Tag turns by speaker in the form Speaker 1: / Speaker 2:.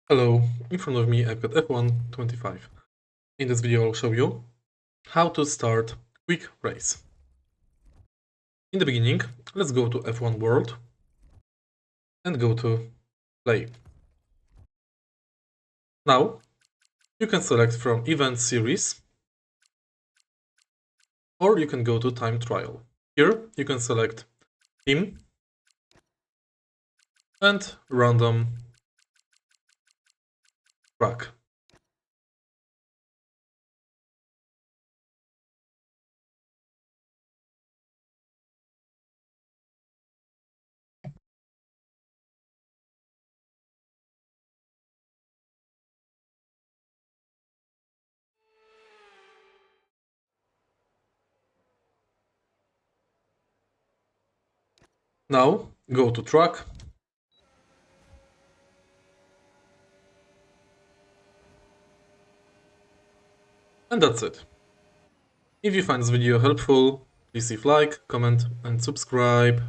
Speaker 1: Hello, in front of me I've got F125. In this video I'll show you how to start quick race. In the beginning, let's go to F1 World and go to Play. Now, you can select from Event Series or you can go to Time Trial. Here you can select Team and Random Track. Now, go to Track and that's it. If you find this video helpful, please leave like, comment and subscribe.